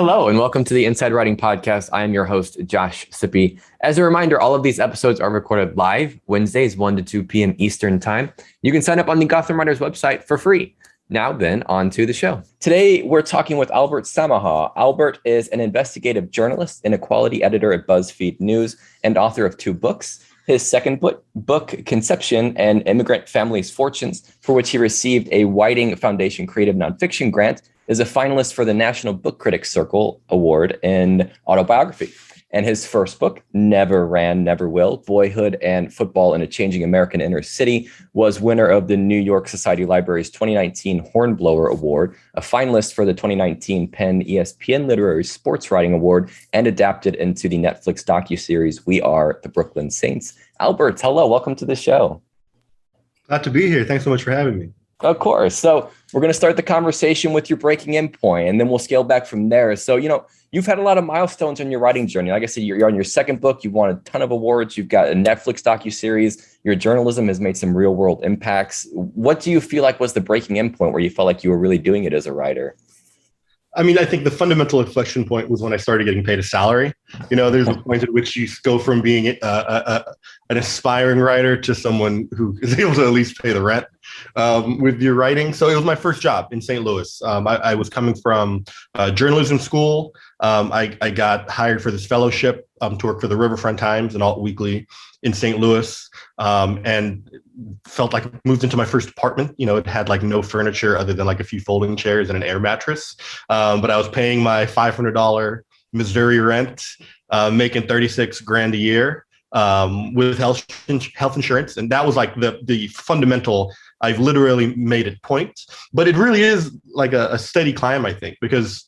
Hello, and welcome to the Inside Writing Podcast. I am your host, Josh Sippie. As a reminder, all of these episodes are recorded live Wednesdays, 1 to 2 p.m. Eastern Time. You can sign up on the Gotham Writers website for free. Now then, on to the show. Today, we're talking with Albert Samaha. Albert is an investigative journalist and equality editor at BuzzFeed News and author of 2 books. His second book, Conception and Immigrant Families' Fortunes, for which he received a Whiting Foundation Creative Nonfiction Grant, is a finalist for the National Book Critics Circle Award in autobiography. And his first book, Never Ran, Never Will, Boyhood and Football in a Changing American Inner City, was winner of the New York Society Library's 2019 Hornblower Award, a finalist for the 2019 Penn ESPN Literary Sports Writing Award, and adapted into the Netflix docuseries We Are the Brooklyn Saints. Albert, hello, welcome to the show. Glad to be here. Thanks so much for having me. Of course. So we're going to start the conversation with your breaking in point, and then we'll scale back from there. So, you've had a lot of milestones on your writing journey. Like I said, you're on your second book. You've won a ton of awards. You've got a Netflix docuseries. Your journalism has made some real world impacts. What do you feel like was the breaking in point where you felt like you were really doing it as a writer? I mean, I think the fundamental inflection point was when I started getting paid a salary. There's a point at which you go from being an aspiring writer to someone who is able to at least pay the rent with your writing. So it was my first job in St. Louis. I was coming from journalism school. I got hired for this fellowship to work for the Riverfront Times and Alt Weekly in St. Louis, and felt like I moved into my first apartment. It had like no furniture other than like a few folding chairs and an air mattress. But I was paying my $500 Missouri rent, making $36,000 a year with health insurance. And that was like the fundamental, I've literally made it point. But it really is like a steady climb, I think, because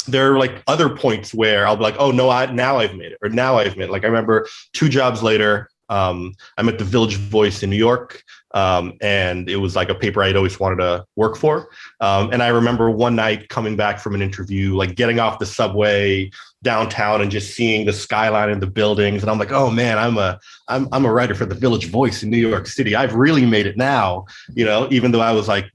there are like other points where I'll be like, oh, no, now I've made it, or now I've made it. Like I remember 2 jobs later, I'm at the Village Voice in New York, and it was like a paper I'd always wanted to work for. And I remember one night coming back from an interview, like getting off the subway downtown and just seeing the skyline and the buildings. And I'm like, oh man, I'm a writer for the Village Voice in New York City. I've really made it now, even though I was like,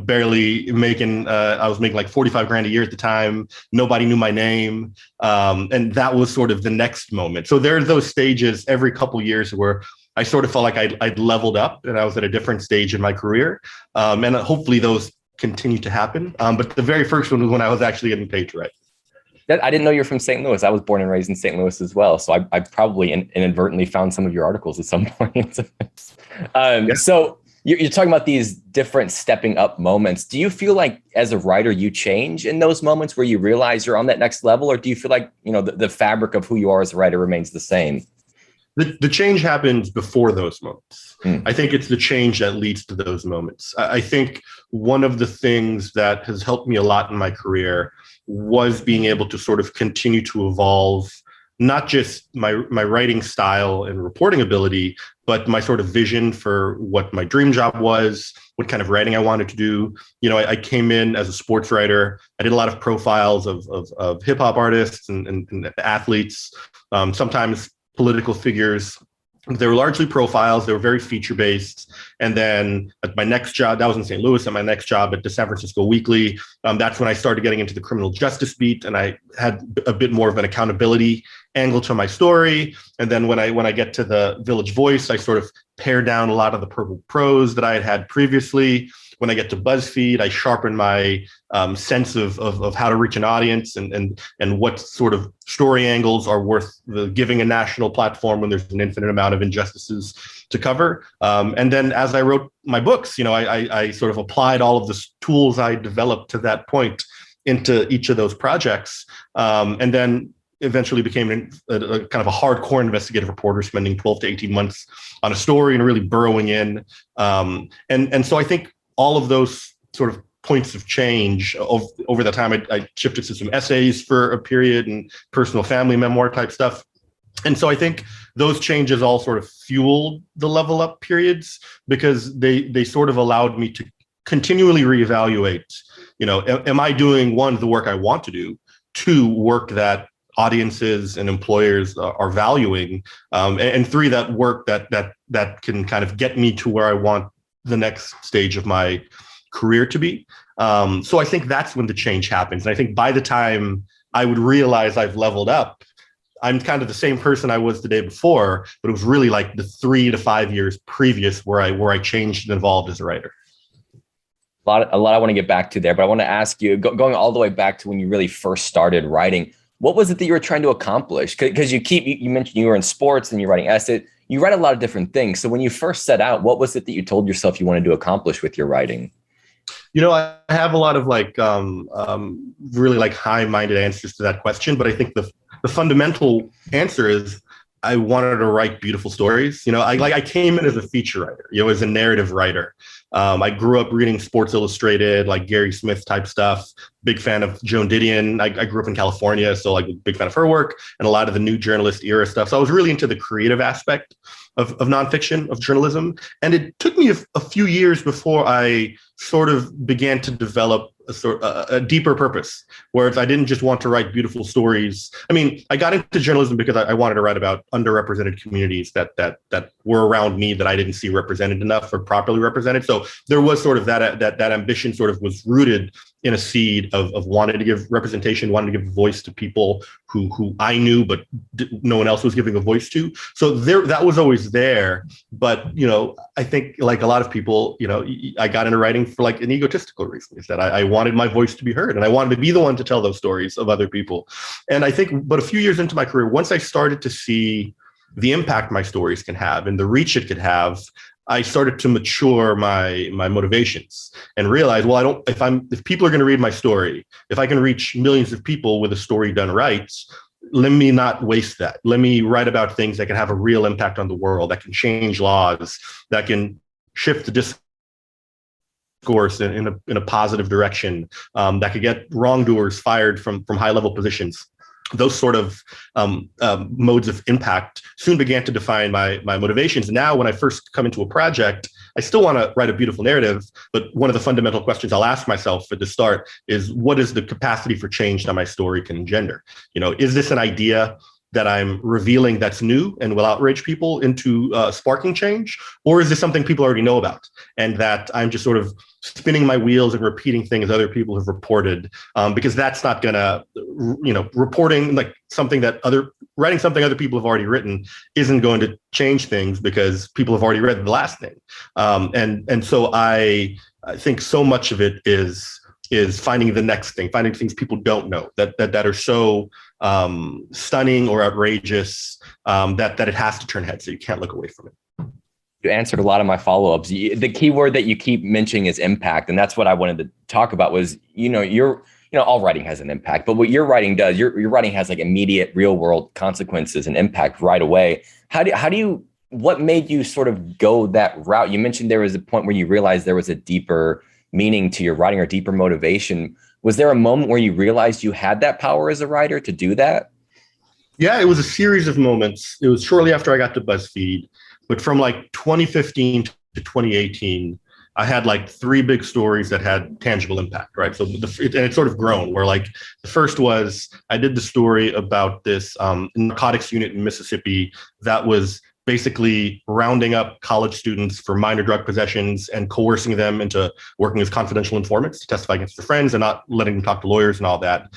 barely making, I was making like $45,000 a year at the time. Nobody knew my name. And that was sort of the next moment. So there's those stages every couple years where I sort of felt like I'd leveled up and I was at a different stage in my career. And hopefully those continue to happen. But the very first one was when I was actually getting paid to write. I didn't know you're from St. Louis. I was born and raised in St. Louis as well. So I probably inadvertently found some of your articles at some point. Yeah. So you're talking about these different stepping up moments. Do you feel like as a writer, you change in those moments where you realize you're on that next level? Or do you feel like, the fabric of who you are as a writer remains the same? The change happens before those moments. I think it's the change that leads to those moments. I think one of the things that has helped me a lot in my career was being able to sort of continue to evolve, not just my writing style and reporting ability, but my sort of vision for what my dream job was, what kind of writing I wanted to do. I came in as a sports writer. I did a lot of profiles of hip hop artists and athletes, sometimes political figures. They were largely profiles. They were very feature-based. And then at my next job, that was in St. Louis, at my next job at the San Francisco Weekly, that's when I started getting into the criminal justice beat, and I had a bit more of an accountability angle to my story. And then when I get to the Village Voice, I sort of pare down a lot of the purple prose that I had previously. When I get to BuzzFeed, I sharpen my sense of how to reach an audience and what sort of story angles are worth giving a national platform when there's an infinite amount of injustices to cover. And then as I wrote my books, I sort of applied all of the tools I developed to that point into each of those projects. And then eventually became a kind of a hardcore investigative reporter, spending 12 to 18 months on a story and really burrowing in. And so I think all of those sort of points of change over the time, I shifted to some essays for a period and personal family memoir type stuff. And so I think those changes all sort of fueled the level up periods because they sort of allowed me to continually reevaluate, am I doing, 1, the work I want to do, 2, work that audiences and employers are valuing, and 3, that work that can kind of get me to where I want the next stage of my career to be. So I think that's when the change happens. And I think by the time I would realize I've leveled up. I'm kind of the same person I was the day before, but it was really like the 3 to 5 years previous where I changed and evolved as a writer. A lot I want to get back to there, but I want to ask you, going all the way back to when you really first started writing, what was it that you were trying to accomplish? Because you mentioned you were in sports and you're writing essays. You write a lot of different things. So when you first set out, what was it that you told yourself you wanted to accomplish with your writing? I have a lot of really like high-minded answers to that question, but I think the fundamental answer is I wanted to write beautiful stories. I came in as a feature writer, as a narrative writer. I grew up reading Sports Illustrated, like Gary Smith type stuff. Big fan of Joan Didion. I grew up in California, so like big fan of her work and a lot of the new journalist era stuff. So I was really into the creative aspect of nonfiction, of journalism. And it took me a few years before I sort of began to develop a deeper purpose, whereas I didn't just want to write beautiful stories. I mean, I got into journalism because I wanted to write about underrepresented communities that were around me that I didn't see represented enough or properly represented. So there was sort of that ambition sort of was rooted in a seed of wanting to give representation, wanting to give voice to people who I knew, but no one else was giving a voice to. So that was always there. But, I think like a lot of people, I got into writing for like an egotistical reason, is that I wanted my voice to be heard and I wanted to be the one to tell those stories of other people. And I think, but a few years into my career, once I started to see the impact my stories can have and the reach it could have, I started to mature my motivations and realize, well, if people are going to read my story, if I can reach millions of people with a story done right, let me not waste that. Let me write about things that can have a real impact on the world, that can change laws, that can shift the discourse in a positive direction, that could get wrongdoers fired from high level positions. Those sort of modes of impact soon began to define my motivations. Now, when I first come into a project, I still want to write a beautiful narrative, but one of the fundamental questions I'll ask myself at the start is, what is the capacity for change that my story can engender? Is this an idea that I'm revealing that's new and will outrage people into sparking change? Or is this something people already know about and that I'm just sort of spinning my wheels and repeating things other people have reported? Because that's not gonna, reporting like writing something other people have already written isn't going to change things because people have already read the last thing. And so I think so much of it is finding the next thing, finding things people don't know that are so stunning or outrageous that it has to turn heads, so you can't look away from it. You answered a lot of my follow-ups. The key word that you keep mentioning is impact, and that's what I wanted to talk about. Was all writing has an impact, but what your writing does, your writing has like immediate, real-world consequences and impact right away. What made you sort of go that route? You mentioned there was a point where you realized there was a deeper meaning to your writing or deeper motivation. Was there a moment where you realized you had that power as a writer to do that? Yeah, it was a series of moments. It was shortly after I got to BuzzFeed, but from like 2015 to 2018, I had like 3 big stories that had tangible impact, right? So and it's sort of grown where like the first was I did the story about this narcotics unit in Mississippi that was basically rounding up college students for minor drug possessions and coercing them into working as confidential informants to testify against their friends and not letting them talk to lawyers and all that.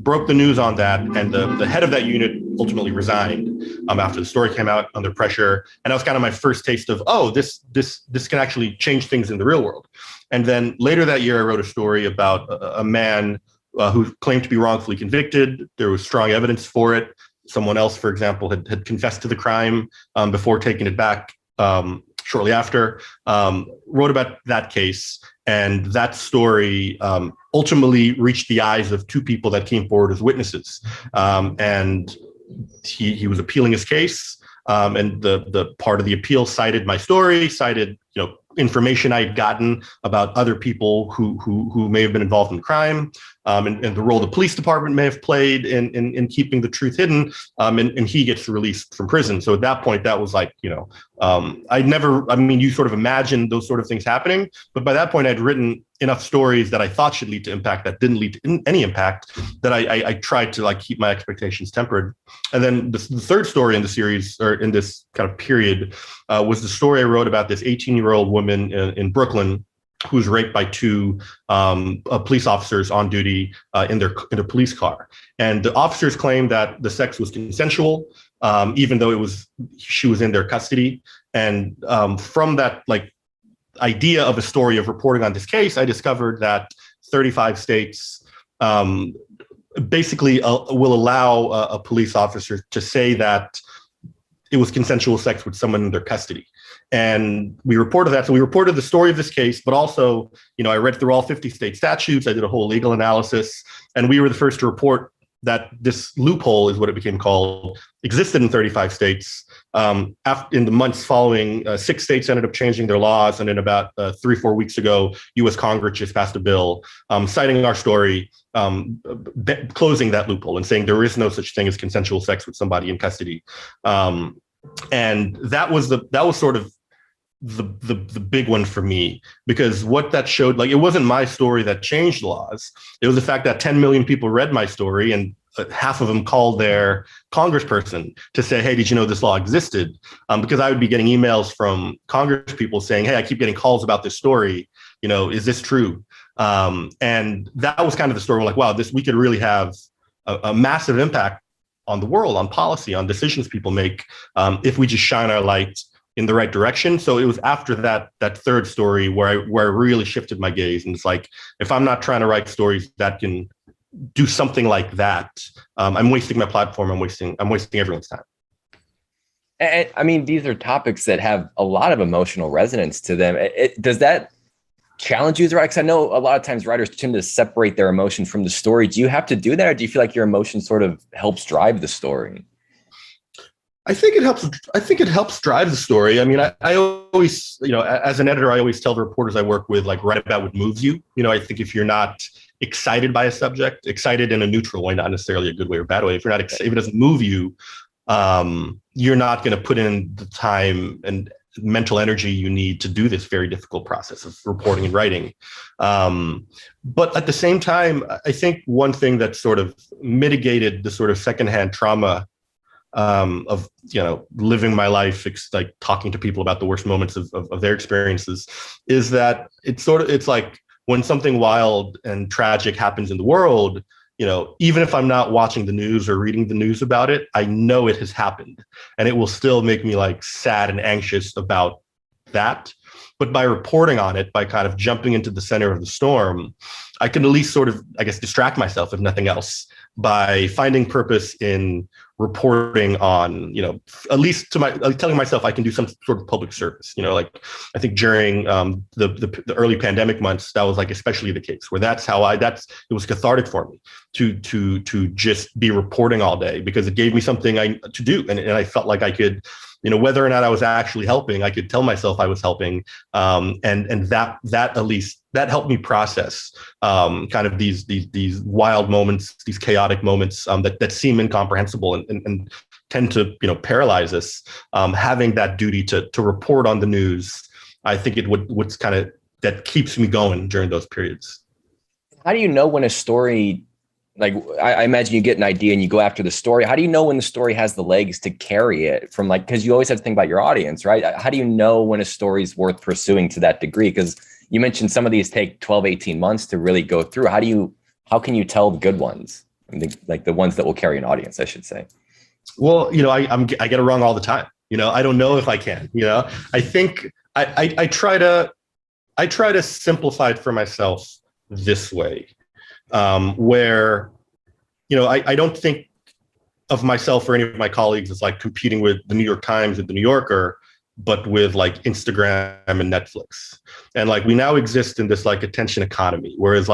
Broke the news on that, and the head of that unit ultimately resigned after the story came out under pressure. And that was kind of my first taste of, this can actually change things in the real world. And then later that year, I wrote a story about a man who claimed to be wrongfully convicted. There was strong evidence for it. Someone else, for example, had confessed to the crime before taking it back shortly after. Wrote about that case, and that story ultimately reached the eyes of 2 people that came forward as witnesses. And he was appealing his case, and the part of the appeal cited my story, cited information I had gotten about other people who may have been involved in crime, and the role the police department may have played in keeping the truth hidden. And he gets released from prison. So at that point, that was like, you sort of imagine those sort of things happening. But by that point, I'd written enough stories that I thought should lead to impact that didn't lead to any impact, that I tried to like keep my expectations tempered. And then the third story in the series, or in this kind of period, was the story I wrote about this 18-year-old woman in Brooklyn who was raped by two police officers on duty in their police car. And the officers claimed that the sex was consensual, even though she was in their custody. And from that idea of a story of reporting on this case, I discovered that 35 states basically will allow a police officer to say that it was consensual sex with someone in their custody. And we reported that. So we reported the story of this case, but also, I read through all 50 state statutes. I did a whole legal analysis, and we were the first to report that this loophole, is what it became called, existed in 35 states. In the months following, 6 states ended up changing their laws. And then about 3-4 weeks ago, U.S. Congress just passed a bill citing our story, closing that loophole and saying there is no such thing as consensual sex with somebody in custody. And that was sort of the big one for me, because what that showed, it wasn't my story that changed laws. It was the fact that 10 million people read my story, and half of them called their congressperson to say, hey, did you know this law existed? Because I would be getting emails from Congress people saying, hey, I keep getting calls about this story. Is this true? And that was kind of the story. We're like, wow, we could really have a massive impact on the world, on policy, on decisions people make, if we just shine our light in the right direction. So it was after that third story where I really shifted my gaze. And it's like, if I'm not trying to write stories that can do something like that, I'm wasting my platform. I'm wasting everyone's time. And I mean, these are topics that have a lot of emotional resonance to them. Does that challenge you as a writer? Because I know a lot of times writers tend to separate their emotion from the story. Do you have to do that, or do you feel like your emotion sort of helps drive the story? I think it helps drive the story. I mean, I always, as an editor, I always tell the reporters I work with, write about what moves you. I think if you're not excited by a subject, excited in a neutral way, not necessarily a good way or bad way, if it doesn't move you, you're not going to put in the time and mental energy you need to do this very difficult process of reporting and writing. But at the same time, I think one thing that sort of mitigated the sort of secondhand trauma of living my life, talking to people about the worst moments of their experiences, is that it's like when something wild and tragic happens in the world, even if I'm not watching the news or reading the news about it, I know it has happened, and it will still make me sad and anxious about that. But by reporting on it, by kind of jumping into the center of the storm, I can at least sort of, I guess, distract myself, if nothing else, by finding purpose in reporting on, at least telling myself I can do some sort of public service. I think during the early pandemic months, that was especially the case, where it was cathartic for me to just be reporting all day, because it gave me something to do, and I felt like I could, whether or not I was actually helping, I could tell myself I was helping, and that at least that helped me process kind of these wild moments, these chaotic moments that seem incomprehensible and tend to paralyze us. Having that duty to report on the news, I think what's kind of that keeps me going during those periods. How do you know when a story, I imagine you get an idea and you go after the story. How do you know when the story has the legs to carry it from because you always have to think about your audience, right? How do you know when a story is worth pursuing to that degree? Because you mentioned some of these take 12, 18 months to really go through. How can you tell the good ones? The ones that will carry an audience, I should say. Well, I get it wrong all the time. I don't know if I can, I think I try to simplify it for myself this way, where, I don't think of myself or any of my colleagues as competing with the New York Times or the New Yorker, but with Instagram and Netflix. And we now exist in this attention economy, whereas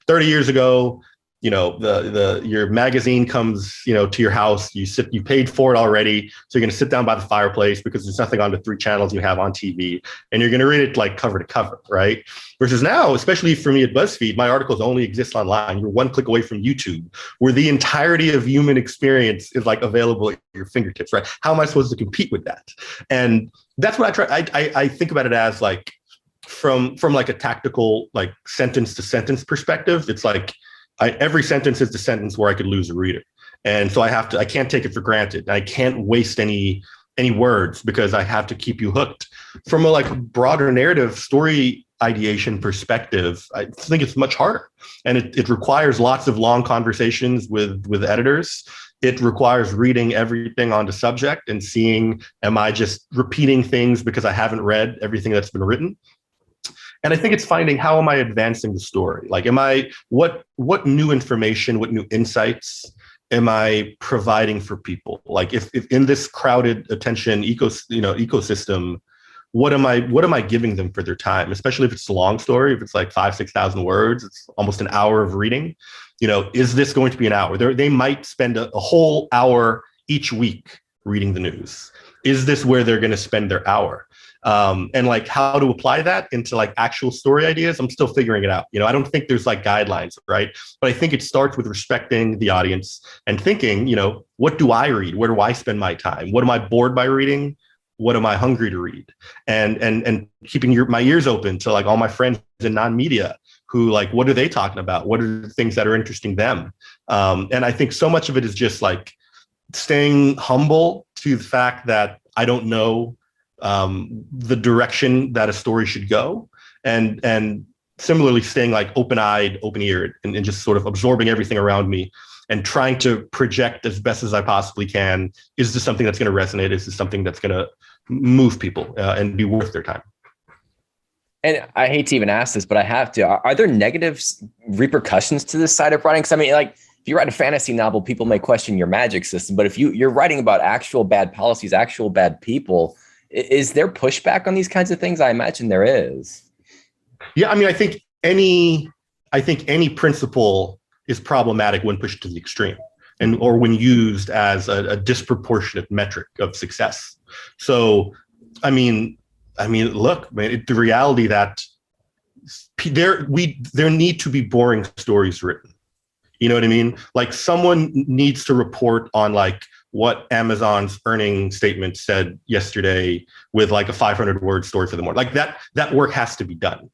30 years ago, your magazine comes, to your house, you paid for it already. So you're going to sit down by the fireplace because there's nothing on the 3 channels you have on TV, and you're going to read it cover to cover, right? Versus now, especially for me at BuzzFeed, my articles only exist online. You're one click away from YouTube, where the entirety of human experience is available at your fingertips, right? How am I supposed to compete with that? And that's what I try. I think about it as from a tactical sentence to sentence perspective. It's every sentence is the sentence where I could lose a reader. And so I can't take it for granted. I can't waste any words, because I have to keep you hooked. From a broader narrative, story ideation perspective, I think it's much harder. And it requires lots of long conversations with editors. It requires reading everything on the subject and seeing, am I just repeating things because I haven't read everything that's been written? And I think it's finding, how am I advancing the story? Like, what new information, what new insights am I providing for people? Like, if in this crowded attention ecosystem, what am I giving them for their time? Especially if it's a long story, if it's like 5,000-6,000 words, it's almost an hour of reading. Is this going to be an hour? They might spend a whole hour each week reading the news. Is this where they're going to spend their hour? And like, how to apply that into like actual story ideas, I'm still figuring it out. I don't think there's like guidelines, right? But I think it starts with respecting the audience and thinking, what do I read? Where do I spend my time? What am I bored by reading? What am I hungry to read? And keeping my ears open to like all my friends in non-media who, like, what are they talking about? What are the things that are interesting them? And I think so much of it is just like staying humble to the fact that I don't know the direction that a story should go, and similarly staying like open-eyed, open-eared, and just sort of absorbing everything around me and trying to project as best as I possibly can. Is this something that's going to resonate? Is this something that's going to move people and be worth their time? And I hate to even ask this, but I have to. Are there negative repercussions to this side of writing? Because I mean, like, if you write a fantasy novel, people may question your magic system. But if you're writing about actual bad policies, actual bad people, is there pushback on these kinds of things? I imagine there is. Yeah, I mean, I think any principle is problematic when pushed to the extreme, or when used as a disproportionate metric of success. So, I mean, look, man, the reality that there need to be boring stories written. You know what I mean? Like, someone needs to report on like what Amazon's earning statement said yesterday with like a 500-word story for the morning. Like that work has to be done,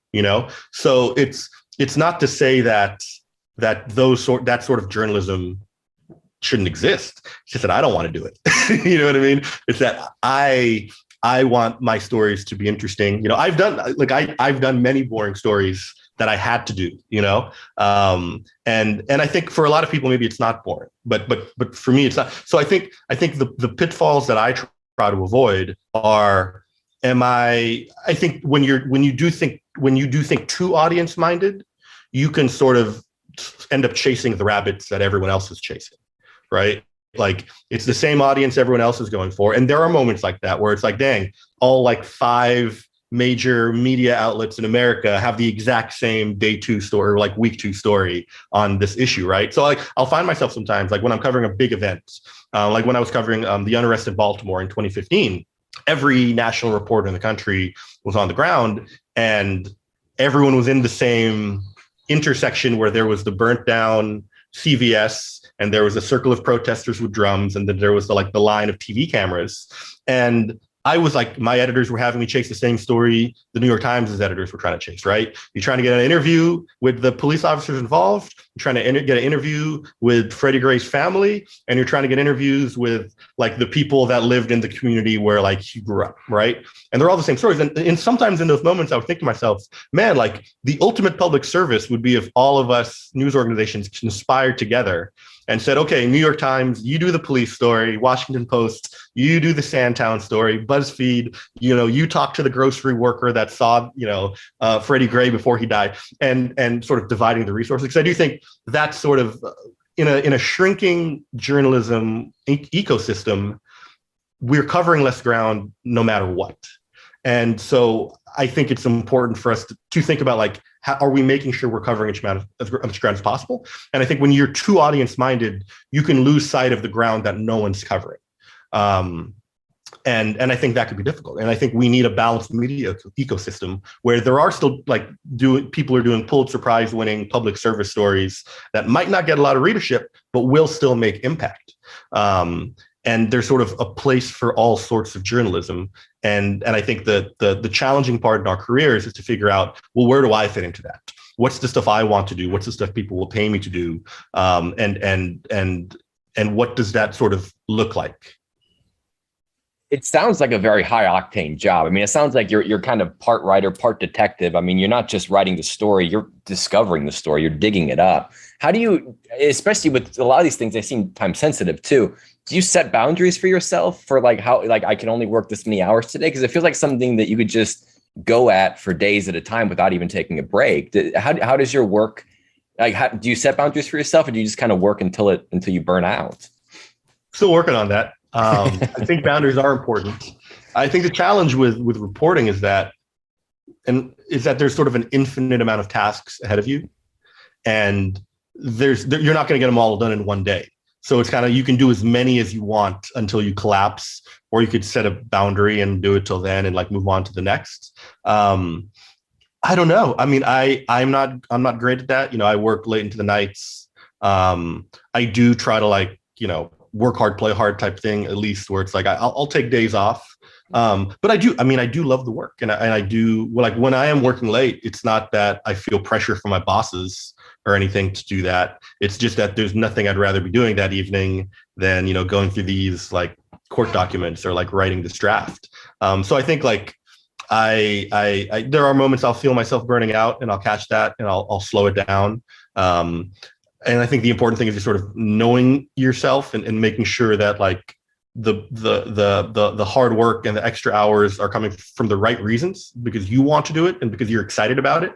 So it's not to say that that sort of journalism shouldn't exist. It's just that I don't want to do it. You know what I mean? It's that I want my stories to be interesting. I've done many boring stories that I had to do, and I think for a lot of people, maybe it's not boring, but for me, it's not. So I think the pitfalls that I try to avoid are, I think when you do think too audience minded, you can sort of end up chasing the rabbits that everyone else is chasing, right? Like, it's the same audience everyone else is going for. And there are moments like that where it's like, dang, all like 5 major media outlets in America have the exact same day 2 story, or like week 2 story on this issue, right? So like, I'll find myself sometimes, like when I'm covering a big event, like when I was covering the unrest in Baltimore in 2015, every national reporter in the country was on the ground, and everyone was in the same intersection where there was the burnt down CVS, and there was a circle of protesters with drums, and then there was the line of TV cameras. And I was like, my editors were having me chase the same story the New York Times' editors were trying to chase, right? You're trying to get an interview with the police officers involved, you're trying to get an interview with Freddie Gray's family, and you're trying to get interviews with like the people that lived in the community where like he grew up, right? And they're all the same stories. And sometimes in those moments, I would think to myself, man, like the ultimate public service would be if all of us news organizations conspired together and said, okay, New York Times, you do the police story, Washington Post, you do the Sandtown story, BuzzFeed, you talk to the grocery worker that saw, Freddie Gray before he died, and sort of dividing the resources. Because I do think that's sort of in a shrinking journalism ecosystem, we're covering less ground no matter what. And so I think it's important for us to think about, like, how are we making sure we're covering as much ground as possible? And I think when you're too audience-minded, you can lose sight of the ground that no one's covering. And I think that could be difficult. And I think we need a balanced media ecosystem where there are still people are doing Pulitzer Prize winning public service stories that might not get a lot of readership, but will still make impact. And there's sort of a place for all sorts of journalism. And I think that the challenging part in our careers is to figure out, well, where do I fit into that? What's the stuff I want to do? What's the stuff people will pay me to do? And what does that sort of look like? It sounds like a very high octane job. I mean, it sounds like you're kind of part writer, part detective. I mean, you're not just writing the story, you're discovering the story, you're digging it up. How do you, especially with a lot of these things, they seem time sensitive too. Do you set boundaries for yourself for like how, like I can only work this many hours today? Because it feels like something that you could just go at for days at a time without even taking a break. How does your work, like, do you set boundaries for yourself, or do you just kind of work until you burn out? Still working on that. I think boundaries are important. I think the challenge with reporting is that there's sort of an infinite amount of tasks ahead of you, and you're not going to get them all done in one day. So it's kind of, you can do as many as you want until you collapse, or you could set a boundary and do it till then and like move on to the next. I don't know. I mean, I'm not great at that. I work late into the nights. I do try to like, work hard, play hard type thing, at least, where it's like I'll take days off. But I do love the work, and I do, like, when I am working late, it's not that I feel pressure from my bosses or anything to do that. It's just that there's nothing I'd rather be doing that evening than, going through these like court documents or like writing this draft. So I think like I there are moments I'll feel myself burning out, and I'll catch that and I'll slow it down. And I think the important thing is just sort of knowing yourself and making sure that like the hard work and the extra hours are coming from the right reasons, because you want to do it and because you're excited about it.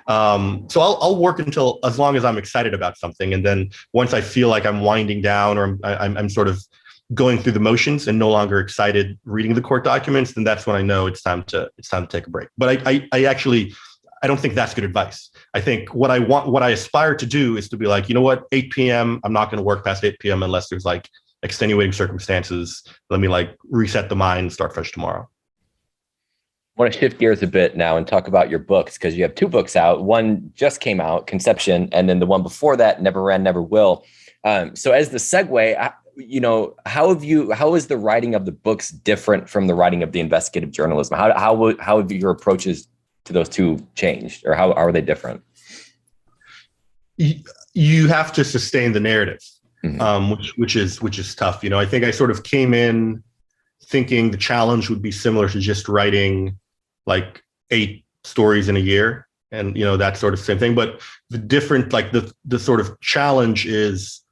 So I'll work until, as long as I'm excited about something. And then once I feel like I'm winding down, or I'm sort of going through the motions and no longer excited reading the court documents, then that's when I know it's time to take a break. But I don't think that's good advice. I think what I aspire to do is to be like, 8 p.m., I'm not going to work past 8 p.m. unless there's like extenuating circumstances. Let me like reset the mind and start fresh tomorrow. I want to shift gears a bit now and talk about your books, because you have 2 books out. One just came out, Conception, and then the one before that, Never Ran, Never Will. So as the segue, how is the writing of the books different from the writing of the investigative journalism? How have your approaches to those 2 changed, or how are they different? You have to sustain the narrative, which is tough. I think I sort of came in thinking the challenge would be similar to just writing like 8 stories in a year, and that sort of same thing. But the different, like the sort of challenge is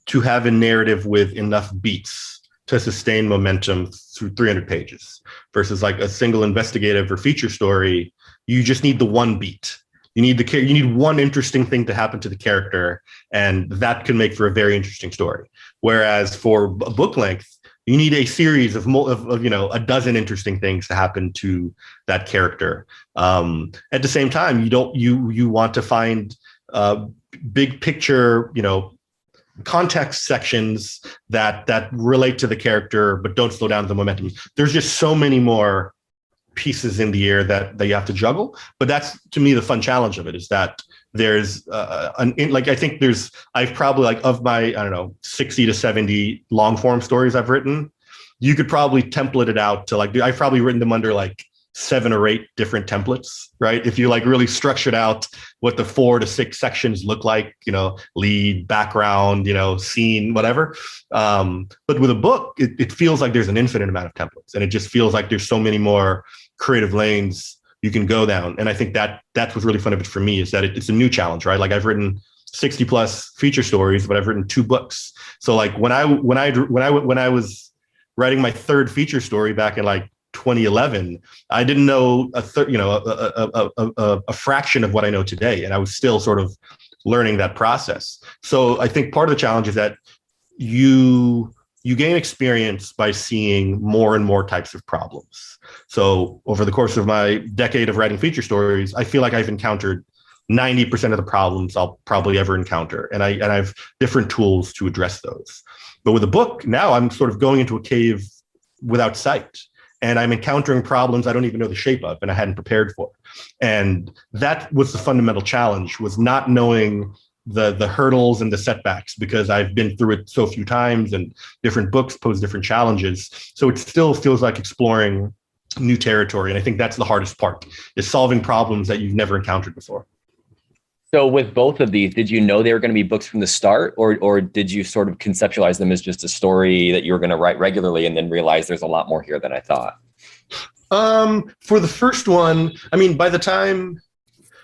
to have a narrative with enough beats to sustain momentum through 300 pages, versus like a single investigative or feature story. You just need the one beat. You need one interesting thing to happen to the character, and that can make for a very interesting story. Whereas for a book length, you need a series of a dozen interesting things to happen to that character. At the same time, you want to find big picture, context sections that relate to the character but don't slow down the momentum. There's just so many more pieces in the air that you have to juggle. But that's, to me, the fun challenge of it, is that there's I've probably, like, of my, I don't know, 60 to 70 long form stories I've written, you could probably template it out to like, I've probably written them under like 7 or 8 different templates, right? If you like really structured out what the 4 to 6 sections look like, lead, background, scene, whatever. But with a book, it feels like there's an infinite amount of templates, and it just feels like there's so many more creative lanes you can go down. And I think that's what's really fun of it for me, is that it's a new challenge, right? Like, I've written 60 plus feature stories, but I've written 2 books. So like when I was writing my 3rd feature story back in like 2011, I didn't know a fraction of what I know today, and I was still sort of learning that process. So I think part of the challenge is that you gain experience by seeing more and more types of problems. So over the course of my decade of writing feature stories, I feel like I've encountered 90% of the problems I'll probably ever encounter, and I have different tools to address those. But with a book, now I'm sort of going into a cave without sight, and I'm encountering problems I don't even know the shape of and I hadn't prepared for. And that was the fundamental challenge, was not knowing the hurdles and the setbacks, because I've been through it so few times, and different books pose different challenges. So it still feels like exploring new territory. And I think that's the hardest part, is solving problems that you've never encountered before. So with both of these, did you know they were going to be books from the start, or did you sort of conceptualize them as just a story that you were going to write regularly and then realize there's a lot more here than I thought? For the first one, I mean, by the time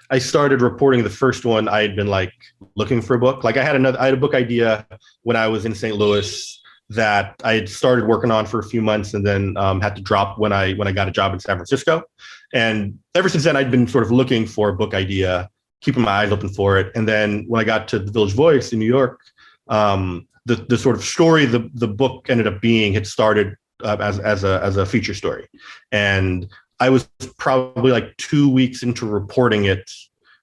I started reporting the first one, I had been like looking for a book. Like I had a book idea when I was in St. Louis that I had started working on for a few months and then had to drop when I got a job in San Francisco. And ever since then, I'd been sort of looking for a book idea, keeping my eyes open for it. And then when I got to the Village Voice in New York, the sort of story the book ended up being had started as a feature story. And I was probably like 2 weeks into reporting it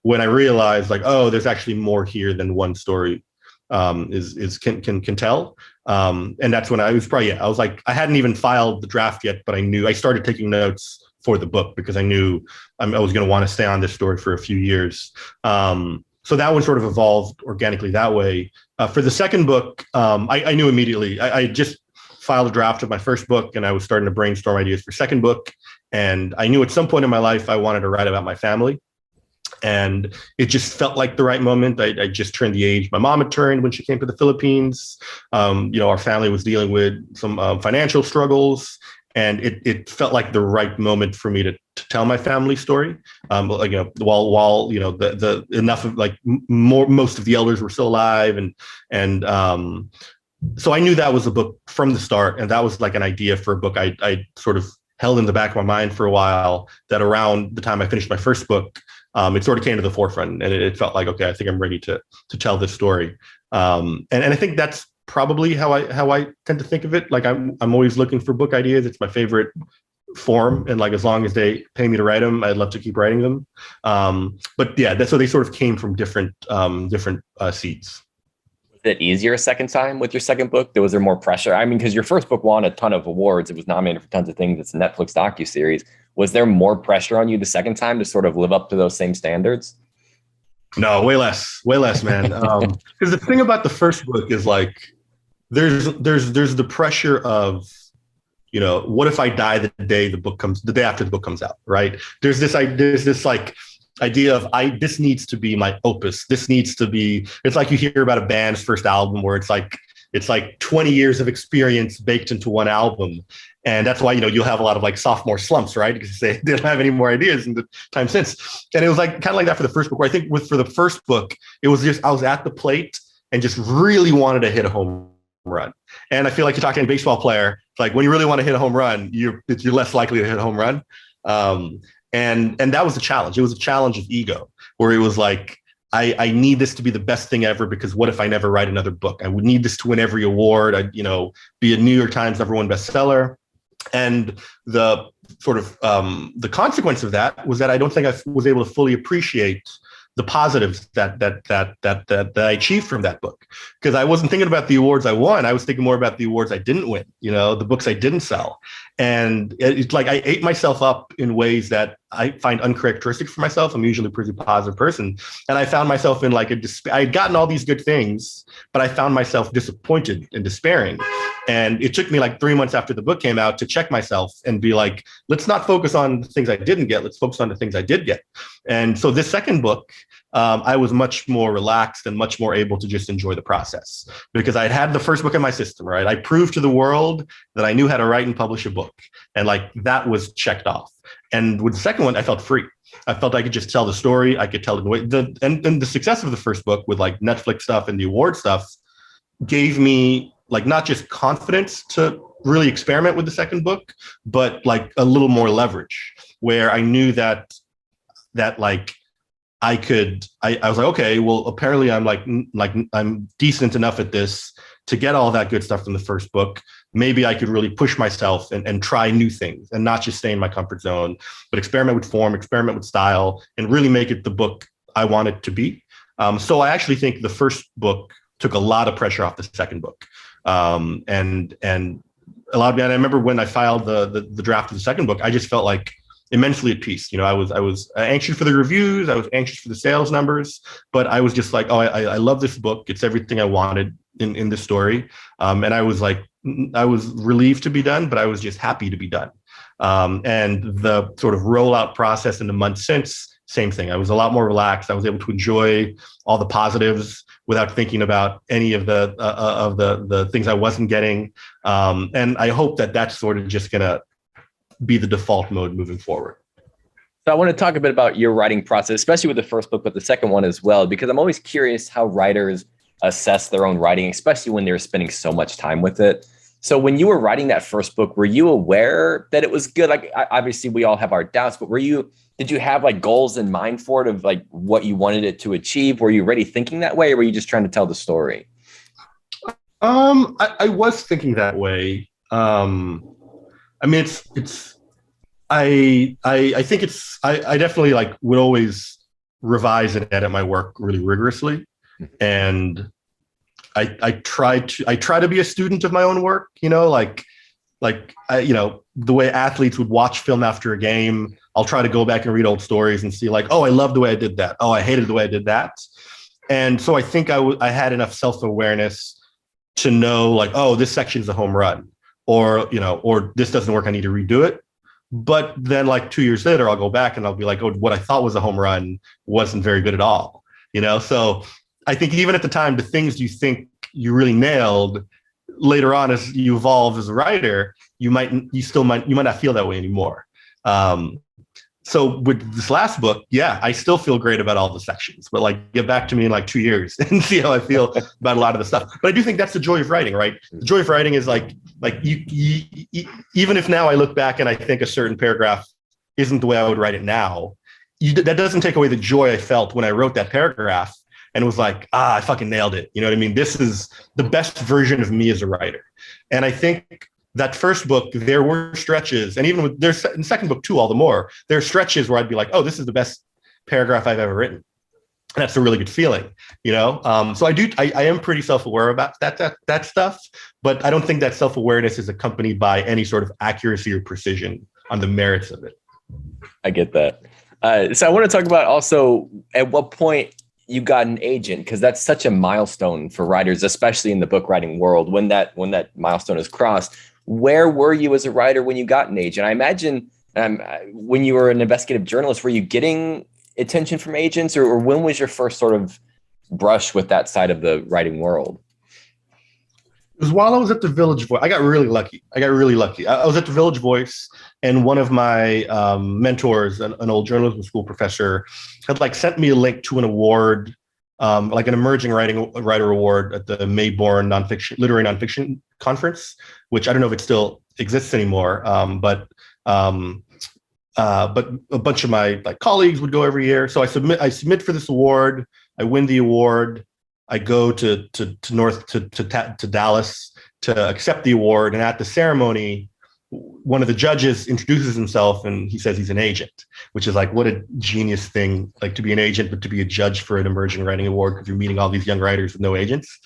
when I realized like, oh, there's actually more here than one story can tell. And that's when I was like, I hadn't even filed the draft yet, but I started taking notes for the book because I knew I was going to want to stay on this story for a few years. So that one sort of evolved organically that way. For the second book, I knew immediately. I just filed a draft of my first book and I was starting to brainstorm ideas for second book. And I knew at some point in my life, I wanted to write about my family. And it just felt like the right moment. I just turned the age my mom had turned when she came to the Philippines. Our family was dealing with some financial struggles. And it felt like the right moment for me to tell my family story. While the enough of like most of the elders were still alive, and so I knew that was a book from the start, and that was like an idea for a book I sort of held in the back of my mind for a while. That around the time I finished my first book, it sort of came to the forefront, and it felt like, okay, I think I'm ready to tell this story. And I think that's probably how I tend to think of it. Like I'm always looking for book ideas. It's my favorite form, and like as long as they pay me to write them, I'd love to keep writing them. But yeah, so they sort of came from different seeds. Was it easier a second time with your second book? Was there more pressure? I mean, because your first book won a ton of awards. It was nominated for tons of things. It's a Netflix docuseries. Was there more pressure on you the second time to sort of live up to those same standards? No, way less, man. Because the thing about the first book is like, there's the pressure of, what if I die the day after the book comes out, right? There's this like idea of this needs to be my opus. This needs to be, it's like you hear about a band's first album where it's like 20 years of experience baked into one album. And that's why, you'll have a lot of like sophomore slumps, right? Because they don't have any more ideas in the time since. And it was like kind of like that for the first book, where I think for the first book, it was just, I was at the plate and just really wanted to hit a home run. And I feel like you're talking to a baseball player. It's like when you really want to hit a home run, you're less likely to hit a home run. And that was a challenge. It was a challenge of ego, where it was like, I need this to be the best thing ever, because what if I never write another book? I would need this to win every award. I'd, be a New York Times #1 bestseller. And the sort of the consequence of that was that I don't think I was able to fully appreciate the positives that I achieved from that book, because I wasn't thinking about the awards I won. I was thinking more about the awards I didn't win, the books I didn't sell. And it's like I ate myself up in ways that I find uncharacteristic for myself. I'm usually a pretty positive person. And I found myself in like I had gotten all these good things, but I found myself disappointed and despairing. And it took me like 3 months after the book came out to check myself and be like, let's not focus on the things I didn't get. Let's focus on the things I did get. And so this second book, I was much more relaxed and much more able to just enjoy the process, because I had the first book in my system, right? I proved to the world that I knew how to write and publish a book. And like that was checked off. And with the second one, I felt free. I felt I could just tell the story. I could tell it in the way. And the success of the first book with like Netflix stuff and the award stuff gave me like not just confidence to really experiment with the second book, but like a little more leverage, where I knew that like I was like, okay, well, apparently I'm like I'm decent enough at this to get all that good stuff from the first book. Maybe I could really push myself and try new things and not just stay in my comfort zone, but experiment with form, experiment with style, and really make it the book I want it to be. So I actually think the first book took a lot of pressure off the second book. And a lot of, and I remember when I filed the draft of the second book, I just felt like immensely at peace. I was anxious for the reviews. I was anxious for the sales numbers, but I was just like, oh, I love this book. It's everything I wanted in this story. And I was like, I was relieved to be done, but I was just happy to be done. And the sort of rollout process in the months since same thing. I was a lot more relaxed. I was able to enjoy all the positives without thinking about any of the things I wasn't getting. And I hope that that's sort of just going to be the default mode moving forward. So I want to talk a bit about your writing process, especially with the first book, but the second one as well, because I'm always curious how writers assess their own writing, especially when they're spending so much time with it. So when you were writing that first book, were you aware that it was good? Like, obviously we all have our doubts, but did you have like goals in mind for it of like what you wanted it to achieve? Were you already thinking that way, or were you just trying to tell the story? I was thinking that way. I mean, I think I definitely like would always revise and edit my work really rigorously. And I try to be a student of my own work, like the way athletes would watch film after a game. I'll try to go back and read old stories and see like, oh, I love the way I did that. Oh, I hated the way I did that. And so I think I had enough self-awareness to know like, oh, this section's a home run, or this doesn't work. I need to redo it. But then like 2 years later, I'll go back and I'll be like, oh, what I thought was a home run wasn't very good at all. So I think even at the time, the things you think you really nailed, later on as you evolve as a writer, you might not feel that way anymore. So with this last book, yeah, I still feel great about all the sections, but like get back to me in like 2 years and see how I feel about a lot of the stuff. But I do think that's the joy of writing, right? The joy of writing is like you even if now I look back and I think a certain paragraph isn't the way I would write it now, that doesn't take away the joy I felt when I wrote that paragraph and it was like, I fucking nailed it. You know what I mean? This is the best version of me as a writer. And I think that first book, there were stretches, and even in the second book too, all the more, there are stretches where I'd be like, oh, this is the best paragraph I've ever written. And that's a really good feeling, So I am pretty self-aware about that stuff, but I don't think that self-awareness is accompanied by any sort of accuracy or precision on the merits of it. I get that. So I want to talk about also at what point you got an agent, because that's such a milestone for writers, especially in the book writing world. When that milestone is crossed, where were you as a writer when you got an agent? I imagine when you were an investigative journalist, were you getting attention from agents, or when was your first sort of brush with that side of the writing world? It was while I was at the Village Voice. I got really lucky. I was at the Village Voice, and one of my mentors, an old journalism school professor, had like sent me a link to an award, like an emerging writer award at the Mayborn literary nonfiction conference, which I don't know if it still exists anymore. But a bunch of my like colleagues would go every year. So I submit for this award. I win the award. I go to Dallas to accept the award, and at the ceremony, one of the judges introduces himself and he says he's an agent, which is like, what a genius thing, like to be an agent, but to be a judge for an emerging writing award because you're meeting all these young writers with no agents.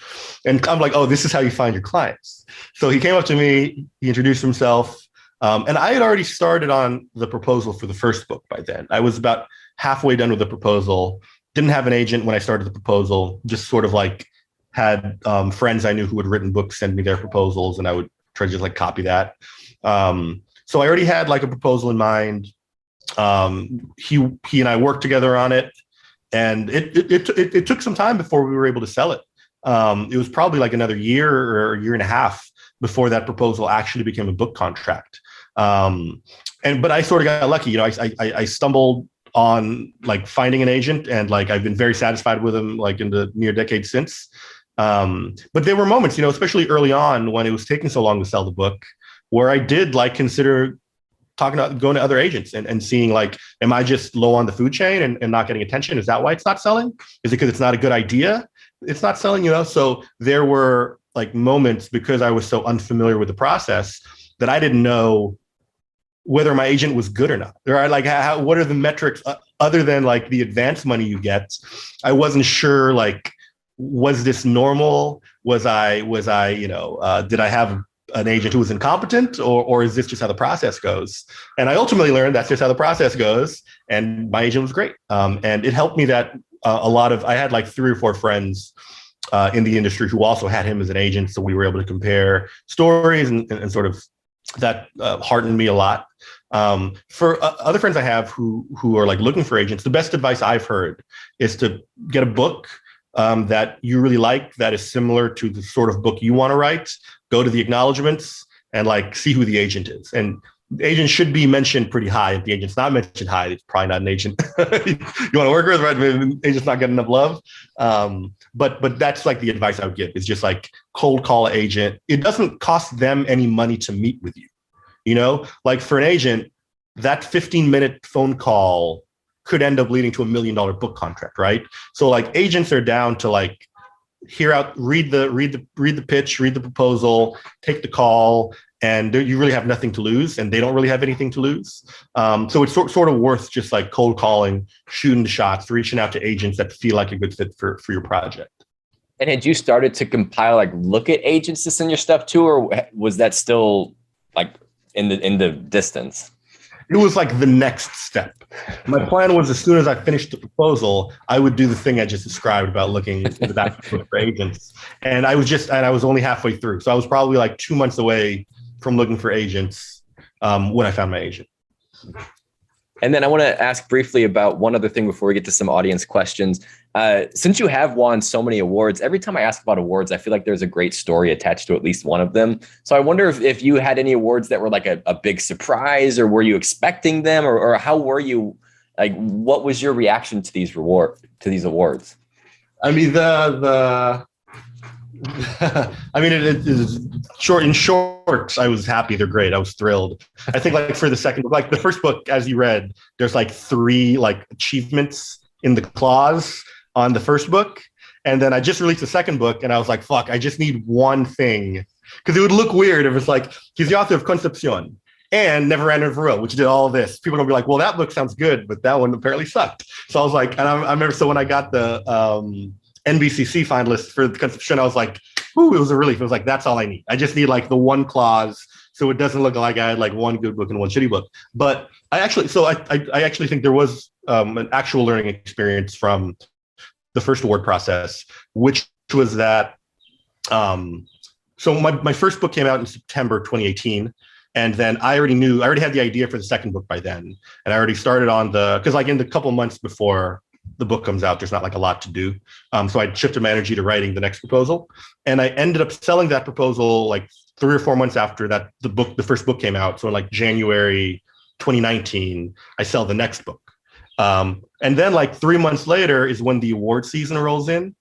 And I'm like, oh, this is how you find your clients. So he came up to me, he introduced himself, and I had already started on the proposal for the first book by then. I was about halfway done with the proposal. Didn't have an agent when I started the proposal, just sort of like had friends I knew who had written books send me their proposals, and I would try to just like copy that. So I already had like a proposal in mind. He and I worked together on it, and it took some time before we were able to sell it. It was probably like another year or a year and a half before that proposal actually became a book contract. But I sort of got lucky. I stumbled on like finding an agent, and like I've been very satisfied with him like in the near decade since. But there were moments, especially early on when it was taking so long to sell the book, where I did like consider going to other agents and seeing like, am I just low on the food chain and not getting attention? Is that why it's not selling? Is it because it's not a good idea? It's not selling, So there were like moments, because I was so unfamiliar with the process, that I didn't know whether my agent was good or not. Like, what are the metrics other than like the advance money you get? I wasn't sure, like, was this normal? Did I have an agent who was incompetent, or is this just how the process goes? And I ultimately learned that's just how the process goes. And my agent was great. And it helped me that I had like 3 or 4 friends in the industry who also had him as an agent. So we were able to compare stories and sort of heartened me a lot. For other friends I have who are like looking for agents, the best advice I've heard is to get a book that you really like, that is similar to the sort of book you want to write. Go to the acknowledgements and like see who the agent is. And the agent should be mentioned pretty high. If the agent's not mentioned high, it's probably not an agent you want to work with, right? The agent's not getting enough love. But that's like the advice I would give, is just like cold call an agent. It doesn't cost them any money to meet with you. You know, like for an agent, that 15-minute phone call could end up leading to $1 million book contract, right? So like agents are down to like read the pitch, read the proposal, take the call, and you really have nothing to lose, and they don't really have anything to lose. So it's sort of worth just like cold calling, shooting the shots, reaching out to agents that feel like a good fit for your project. And had you started to compile, like look at agents to send your stuff to, or was that still like in the distance? It was like the next step. My plan was, as soon as I finished the proposal, I would do the thing I just described about looking into that for agents. And I was only halfway through. So I was probably like 2 months away from looking for agents when I found my agent. And then I want to ask briefly about one other thing before we get to some audience questions. Since you have won so many awards, every time I ask about awards, I feel like there's a great story attached to at least one of them. So I wonder if you had any awards that were like a big surprise, or were you expecting them, or how were you, like, what was your reaction to these awards? I mean, it is short. In short, I was happy. They're great. I was thrilled. I think like for the second book, like the first book, as you read, there's like 3 like achievements in the clause on the first book. And then I just released the second book and I was like, fuck, I just need one thing. Because it would look weird if it's like, he's the author of Concepcion and Never Ending Varroa, which did all of this. People are gonna be like, well, that book sounds good, but that one apparently sucked. So I was like, and I remember, so when I got the NBCC finalist for the Concepcion, I was like, ooh, it was a relief. It was like, that's all I need. I just need like the one clause so it doesn't look like I had like one good book and one shitty book. But I actually think there was an actual learning experience from the first award process, which was that, so my first book came out in September 2018. And then I already had the idea for the second book by then. And I already started on because like in the couple months before the book comes out, there's not like a lot to do. So I shifted my energy to writing the next proposal. And I ended up selling that proposal like 3 or 4 months after that the first book came out. So in like January 2019, I sell the next book. And then like 3 months later is when the award season rolls in.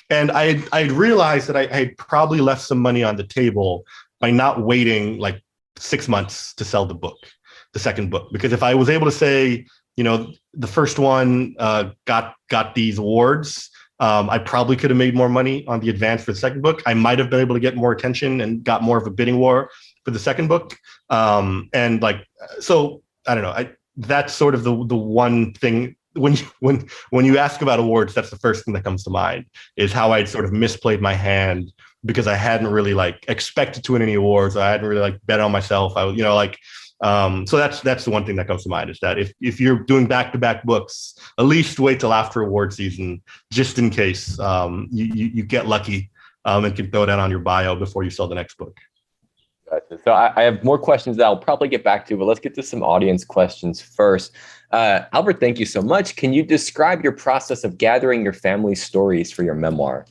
And I realized that I had probably left some money on the table by not waiting like 6 months to sell the second book. Because if I was able to say, you know, the first one got these awards, I probably could have made more money on the advance for the second book. I might have been able to get more attention and got more of a bidding war for the second book. And like, so I don't know. That's sort of the one thing when you ask about awards, that's the first thing that comes to mind, is how I'd sort of misplayed my hand because I hadn't really like expected to win any awards. I hadn't really like bet on myself. I was, you know, like, so that's the one thing that comes to mind, is that if you're doing back-to-back books, at least wait till after award season, just in case you get lucky and can throw that on your bio before you sell the next book. Gotcha. So I have more questions that I'll probably get back to, but let's get to some audience questions first. Albert, thank you so much. Can you describe your process of gathering your family's stories for your memoir?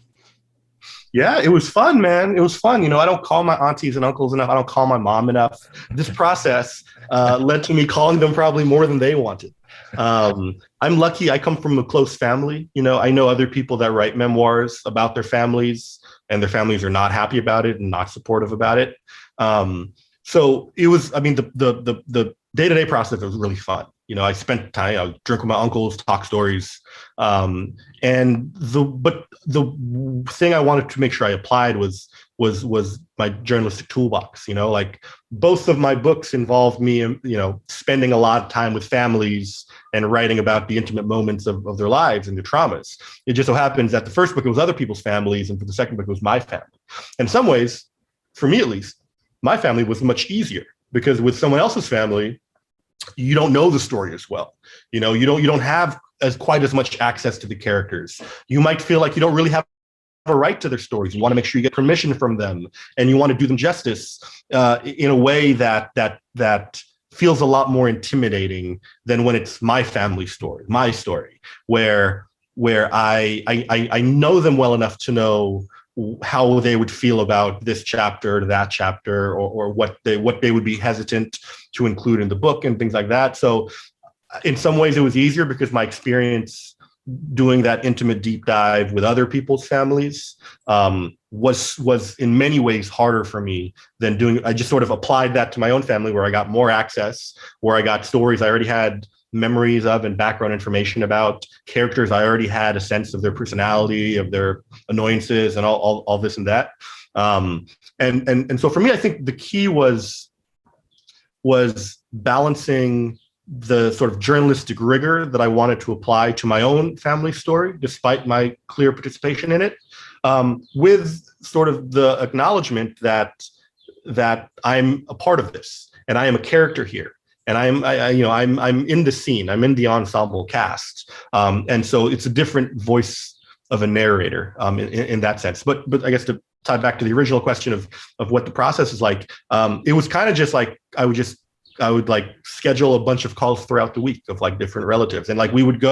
Yeah, it was fun, man. It was fun. You know, I don't call my aunties and uncles enough. I don't call my mom enough. This process led to me calling them probably more than they wanted. I'm lucky. I come from a close family. You know, I know other people that write memoirs about their families, and their families are not happy about it and not supportive about it. So it was, I mean, the day-to-day process was really fun. You know, I spent time, I would drink with my uncles, talk stories. But the thing I wanted to make sure I applied was my journalistic toolbox. You know, like both of my books involved me, you know, spending a lot of time with families and writing about the intimate moments of their lives and their traumas. It just so happens that the first book, it was other people's families, and for the second book, it was my family. In some ways, for me at least, my family was much easier, because with someone else's family, you don't know the story as well. You know, you don't have quite as much access to the characters. You might feel like you don't really have a right to their stories. You want to make sure you get permission from them, and you want to do them justice in a way that feels a lot more intimidating than when it's my family story, my story, where I know them well enough to know how they would feel about this chapter, that chapter, or what they would be hesitant to include in the book and things like that. So in some ways it was easier because my experience doing that intimate deep dive with other people's families was in many ways harder for me than I just sort of applied that to my own family, where I got more access, where I got stories I already had memories of and background information about, characters I already had a sense of their personality, of their annoyances, and all this and that. And so for me, I think the key was balancing the sort of journalistic rigor that I wanted to apply to my own family story, despite my clear participation in it, with sort of the acknowledgement that I'm a part of this and I am a character here. And I'm in the scene. I'm in the ensemble cast, and so it's a different voice of a narrator in that sense. But I guess to tie back to the original question of what the process is like, it was kind of just like I would like schedule a bunch of calls throughout the week of like different relatives, and like we would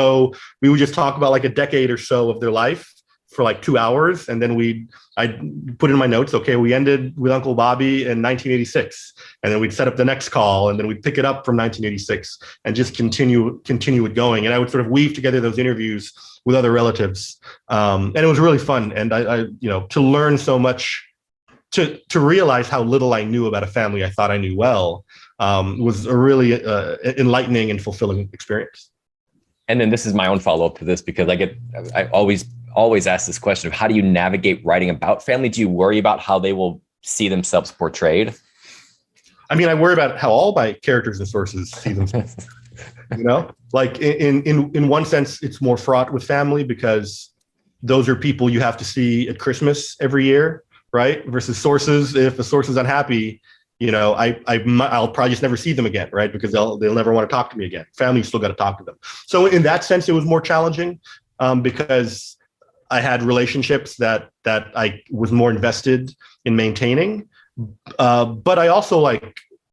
just talk about like a decade or so of their life for like 2 hours, and then I'd put in my notes, okay, we ended with Uncle Bobby in 1986, and then we'd set up the next call, and then we'd pick it up from 1986 and just continue it going. And I would sort of weave together those interviews with other relatives, and it was really fun. And I to learn so much, to realize how little I knew about a family I thought I knew well, was a really enlightening and fulfilling experience. And then this is my own follow-up to this, because I always ask this question of how do you navigate writing about family? Do you worry about how they will see themselves portrayed? I mean, I worry about how all my characters and sources see themselves. Like in one sense, it's more fraught with family because those are people you have to see at Christmas every year, right? Versus sources. If the source is unhappy, I'll probably just never see them again, right? Because they'll never want to talk to me again. Family, still got to talk to them. So in that sense, it was more challenging because I had relationships that I was more invested in maintaining, but I also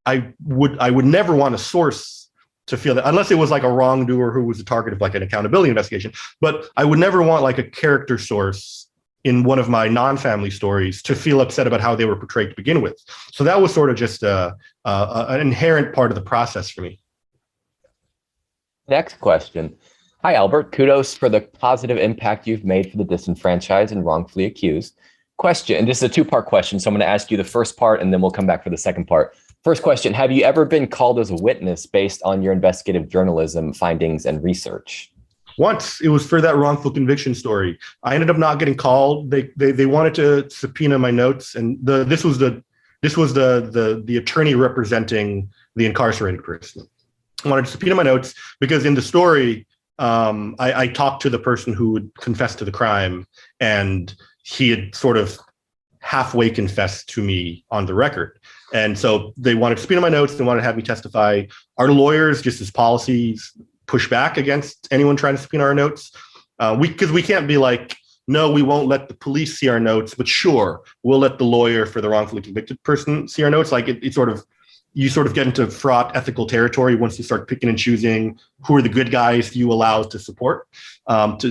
I would never want a source to feel that, unless it was like a wrongdoer who was the target of like an accountability investigation. But I would never want like a character source in one of my non-family stories to feel upset about how they were portrayed to begin with. So that was sort of just an inherent part of the process for me. Next question. Hi, Albert. Kudos for the positive impact you've made for the disenfranchised and wrongfully accused. Question, and this is a two-part question, so I'm going to ask you the first part, and then we'll come back for the second part. First question, have you ever been called as a witness based on your investigative journalism findings and research? Once. It was for that wrongful conviction story. I ended up not getting called. They wanted to subpoena my notes, and this was the attorney representing the incarcerated person. I wanted to subpoena my notes because in the story, I talked to the person who would confess to the crime, and he had sort of halfway confessed to me on the record. And so they wanted to subpoena my notes. They wanted to have me testify. Our lawyers, just as policies, push back against anyone trying to subpoena our notes. Because we can't be like, no, we won't let the police see our notes, but sure, we'll let the lawyer for the wrongfully convicted person see our notes. Like you sort of get into fraught ethical territory once you start picking and choosing who are the good guys you allow to support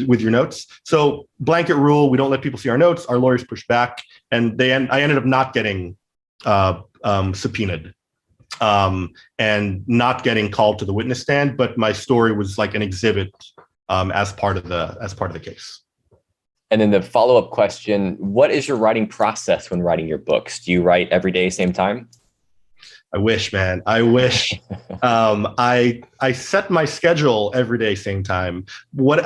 with your notes. So blanket rule, we don't let people see our notes. Our lawyers push back, and I ended up not getting subpoenaed and not getting called to the witness stand. But my story was like an exhibit as part of the case. And then the follow-up question: what is your writing process when writing your books? Do you write every day, same time? I wish, man. I wish. I set my schedule every day, same time. What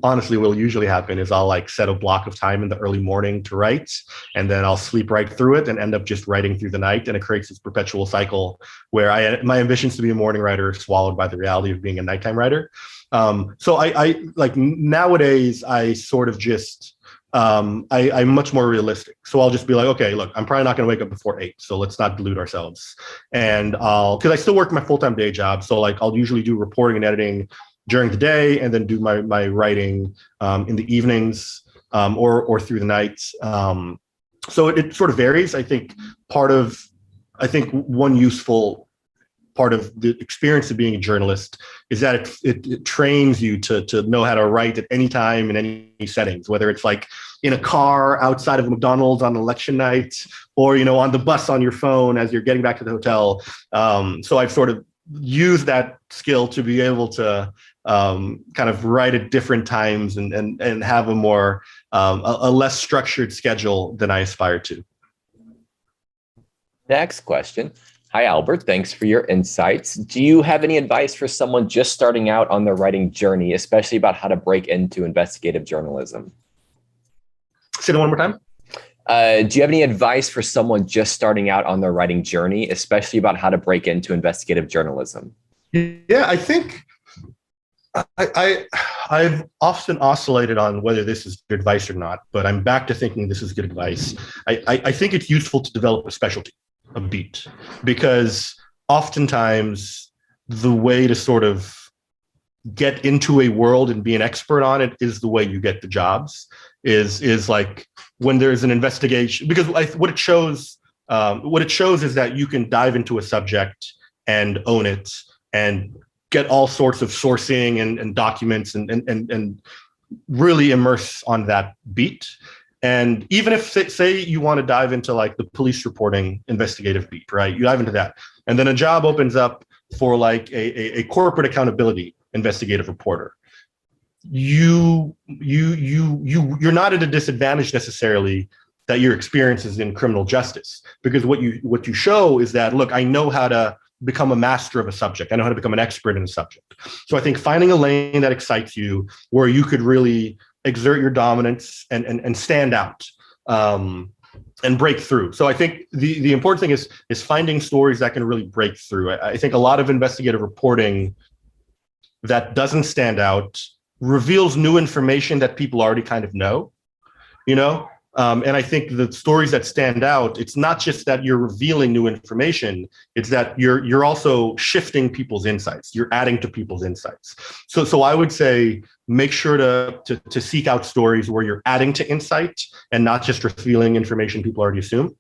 honestly will usually happen is I'll like set a block of time in the early morning to write, and then I'll sleep right through it and end up just writing through the night. And it creates this perpetual cycle where my ambitions to be a morning writer are swallowed by the reality of being a nighttime writer. So I like nowadays I sort of just I'm much more realistic. So I'll just be like, okay, look, I'm probably not going to wake up before 8. So let's not delude ourselves. And because I still work my full-time day job. So like I'll usually do reporting and editing during the day and then do my writing in the evenings. or through the night. So it sort of varies. I think one useful part of the experience of being a journalist is that it trains you to know how to write at any time in any settings, whether it's like in a car outside of a McDonald's on election night, or, on the bus on your phone as you're getting back to the hotel. So I've sort of used that skill to be able to kind of write at different times and have a more a less structured schedule than I aspire to. Next question. Hi, Albert. Thanks for your insights. Do you have any advice for someone just starting out on their writing journey, especially about how to break into investigative journalism? Say it one more time. Do you have any advice for someone just starting out on their writing journey, especially about how to break into investigative journalism? Yeah, I think I've often oscillated on whether this is good advice or not, but I'm back to thinking this is good advice. I think it's useful to develop a specialty, a beat, because oftentimes the way to sort of get into a world and be an expert on it is the way you get the jobs, is like when there's an investigation, because what it shows is that you can dive into a subject and own it and get all sorts of sourcing and documents and really immerse on that beat. And even if, say you want to dive into like the police reporting investigative beat, right? You dive into that. And then a job opens up for like a corporate accountability investigative reporter. You're not at a disadvantage necessarily that your experience is in criminal justice, because what you show is that, look, I know how to become a master of a subject. I know how to become an expert in a subject. So I think finding a lane that excites you, where you could really exert your dominance and stand out and break through. So I think the important thing is finding stories that can really break through. I think a lot of investigative reporting that doesn't stand out reveals new information that people already kind of know, and I think the stories that stand out, it's not just that you're revealing new information, it's that you're also shifting people's insights. You're adding to people's insights. So I would say make sure to seek out stories where you're adding to insight and not just revealing information people already assume.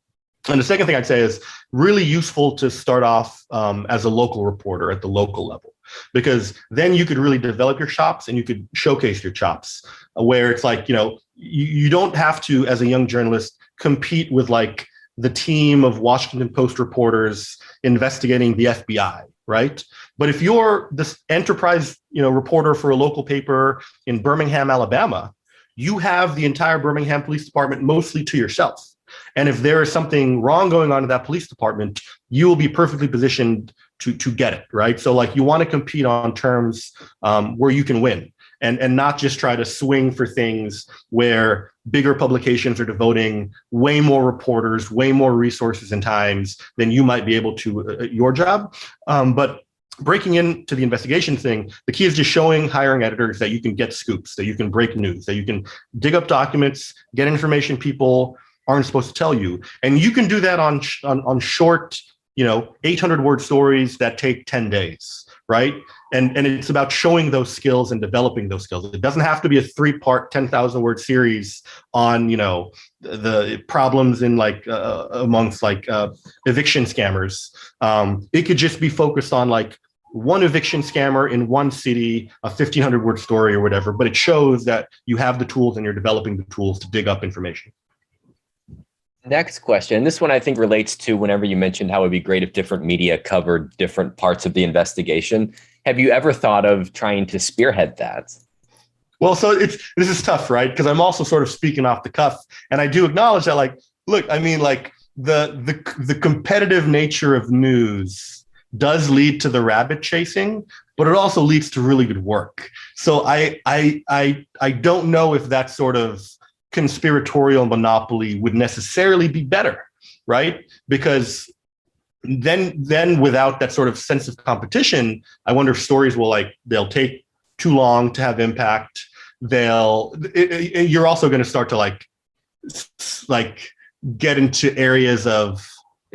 And the second thing I'd say is really useful to start off as a local reporter at the local level, because then you could really develop your chops and you could showcase your chops, where it's like, you don't have to, as a young journalist, compete with like the team of Washington Post reporters investigating the FBI, right? But if you're this enterprise, reporter for a local paper in Birmingham, Alabama, you have the entire Birmingham Police Department mostly to yourself. And if there is something wrong going on in that police department, you will be perfectly positioned to get it, right? So like you want to compete on terms where you can win, and not just try to swing for things where bigger publications are devoting way more reporters, way more resources and times than you might be able to your job. But breaking into the investigation thing, the key is just showing hiring editors that you can get scoops, that you can break news, that you can dig up documents, get information people aren't supposed to tell you. And you can do that on short, 800-word stories that take 10 days, right? And it's about showing those skills and developing those skills. It doesn't have to be a 3-part, 10,000-word series on, the problems in like amongst like eviction scammers. It could just be focused on like one eviction scammer in one city, a 1,500-word story or whatever, but it shows that you have the tools and you're developing the tools to dig up information. Next question. This one I think relates to whenever you mentioned how it would be great if different media covered different parts of the investigation. Have you ever thought of trying to spearhead that? Well, so this is tough, right? Because I'm also sort of speaking off the cuff, and I do acknowledge that, like, look, I mean, like the competitive nature of news does lead to the rabbit chasing, but it also leads to really good work. So I don't know if that sort of conspiratorial monopoly would necessarily be better, right? Because then without that sort of sense of competition, I wonder if stories they'll take too long to have impact. You're also going to start to like get into areas of,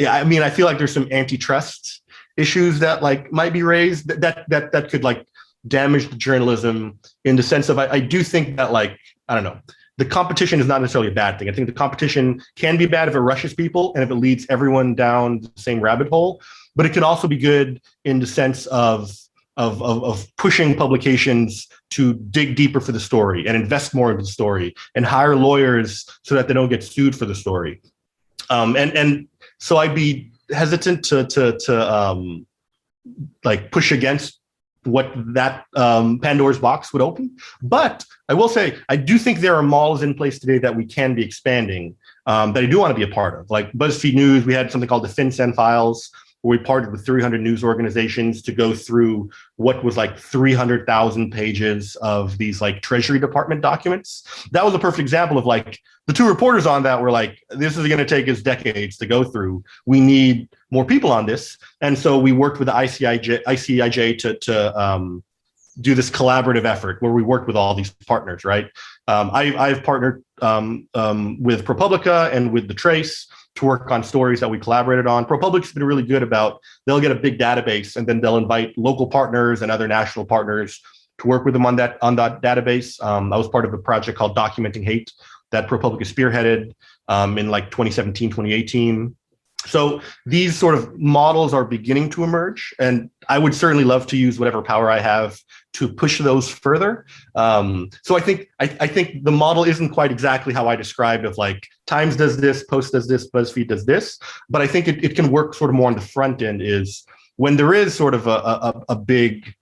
I mean, I feel like there's some antitrust issues that like might be raised that could like damage the journalism in the sense of, I do think that like, I don't know, the competition is not necessarily a bad thing. I think the competition can be bad if it rushes people and if it leads everyone down the same rabbit hole, but it can also be good in the sense of pushing publications to dig deeper for the story and invest more into the story and hire lawyers so that they don't get sued for the story. And so I'd be hesitant to like push against what that Pandora's box would open. But I will say, I do think there are models in place today that we can be expanding that I do want to be a part of. Like BuzzFeed News, we had something called the FinCEN files, where we partnered with 300 news organizations to go through what was like 300,000 pages of these like Treasury Department documents. That was a perfect example of like the two reporters on that were like, this is going to take us decades to go through. We need more people on this. And so we worked with the ICIJ to do this collaborative effort where we worked with all these partners, right? I've partnered with ProPublica and with The Trace to work on stories that we collaborated on. ProPublica's been really good about, they'll get a big database and then they'll invite local partners and other national partners to work with them on that database. I was part of a project called Documenting Hate that ProPublica spearheaded in like 2017, 2018. So these sort of models are beginning to emerge, and I would certainly love to use whatever power I have to push those further. So I think the model isn't quite exactly how I described of like Times does this, Post does this, BuzzFeed does this, but I think it can work sort of more on the front end is when there is sort of a big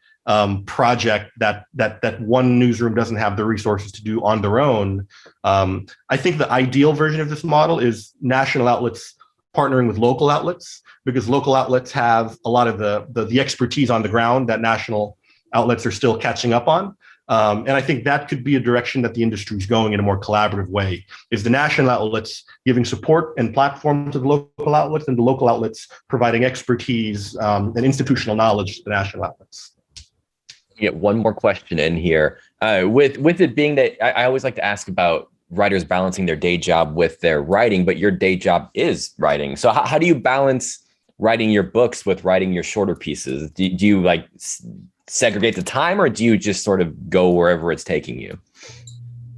project that one newsroom doesn't have the resources to do on their own. I think the ideal version of this model is national outlets partnering with local outlets, because local outlets have a lot of the expertise on the ground that national outlets are still catching up on. And I think that could be a direction that the industry is going in a more collaborative way, is the national outlets giving support and platform to the local outlets and the local outlets providing expertise and institutional knowledge to the national outlets. Get one more question in here. With it being that I always like to ask about writers balancing their day job with their writing, but your day job is writing. So how do you balance writing your books with writing your shorter pieces? Do you like segregate the time, or do you just sort of go wherever it's taking you?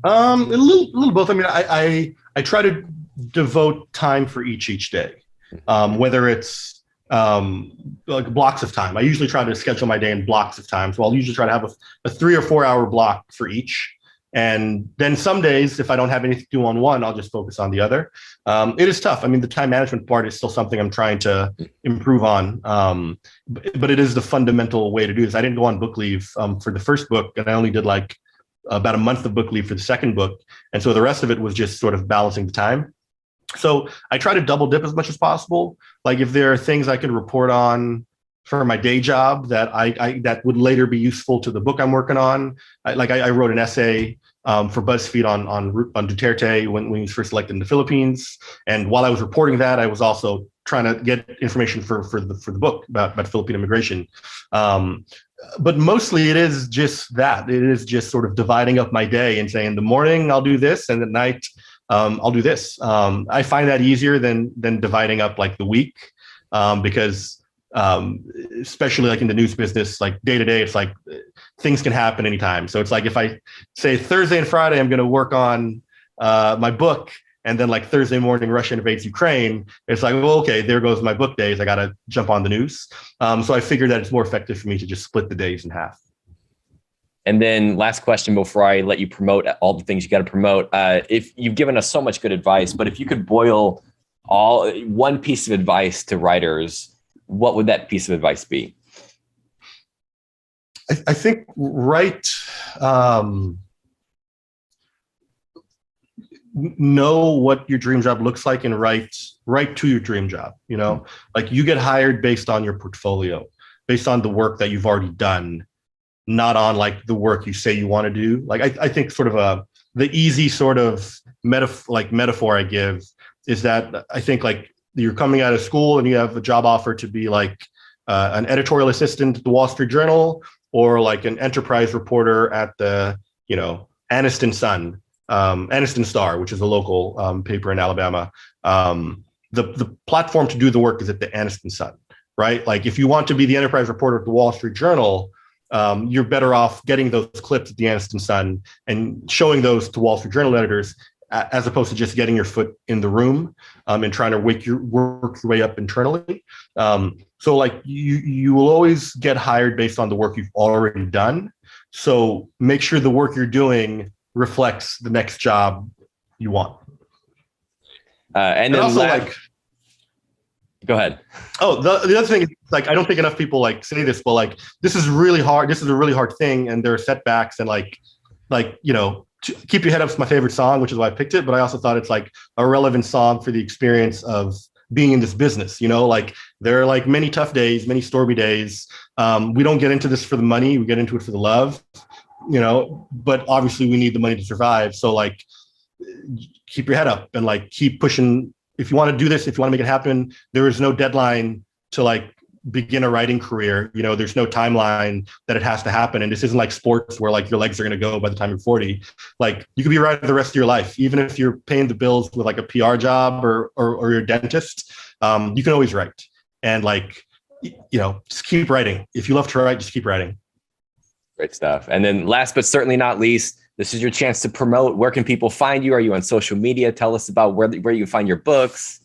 A little both. I mean, I try to devote time for each day, whether it's like blocks of time. I usually try to schedule my day in blocks of time. So I'll usually try to have a 3 or 4 hour block for each. And then some days, if I don't have anything to do on one, I'll just focus on the other. It is tough. I mean, the time management part is still something I'm trying to improve on. But it is the fundamental way to do this. I didn't go on book leave for the first book, and I only did like about a month of book leave for the second book. And so the rest of it was just sort of balancing the time. So I try to double dip as much as possible. Like if there are things I can report on for my day job that that would later be useful to the book I'm working on. I wrote an essay for BuzzFeed on Duterte when he was first elected in the Philippines. And while I was reporting that, I was also trying to get information for the book about Philippine immigration. But mostly it is just that. It is just sort of dividing up my day and saying, in the morning, I'll do this, and at night, I'll do this. I find that easier than dividing up like the week because especially like in the news business, like day to day, it's like things can happen anytime. So it's like if I say Thursday and Friday, I'm going to work on my book, and then like Thursday morning, Russia invades Ukraine. It's like, well, okay, there goes my book days. I got to jump on the news. So I figured that it's more effective for me to just split the days in half. And then last question before I let you promote all the things you got to promote. If you've given us so much good advice, but if you could boil one piece of advice to writers, what would that piece of advice be? I think know what your dream job looks like and write to your dream job. You know, like you get hired based on your portfolio, based on the work that you've already done, not on like the work you say you want to do. Like I think sort of the easy sort of metaphor I give is that I think like you're coming out of school and you have a job offer to be like an editorial assistant at the Wall Street Journal, or like an enterprise reporter at the, Anniston Star, which is a local paper in Alabama. The platform to do the work is at the Anniston Sun, right? Like if you want to be the enterprise reporter at the Wall Street Journal, you're better off getting those clips at the Aniston Sun and showing those to Wall Street Journal editors, as opposed to just getting your foot in the room and trying to work your way up internally. So like you will always get hired based on the work you've already done. So make sure the work you're doing reflects the next job you want. And then also go ahead. Oh, the other thing is, like, I don't think enough people like say this, but like, this is really hard. This is a really hard thing, and there are setbacks, and like Keep Your Head Up is my favorite song, which is why I picked it. But I also thought it's like a relevant song for the experience of being in this business. Like there are like many tough days, many stormy days. We don't get into this for the money; we get into it for the love. But obviously we need the money to survive. So like, keep your head up and like keep pushing. If you want to do this, if you want to make it happen, there is no deadline to like begin a writing career. There's no timeline that it has to happen. And this isn't like sports where like your legs are going to go by the time you're 40. Like you could be a writer the rest of your life, even if you're paying the bills with like a PR job or you're a dentist. You can always write. And like, just keep writing. If you love to write, just keep writing. Great stuff. And then last but certainly not least, this is your chance to promote. Where can people find you? Are you on social media? Tell us about where you find your books.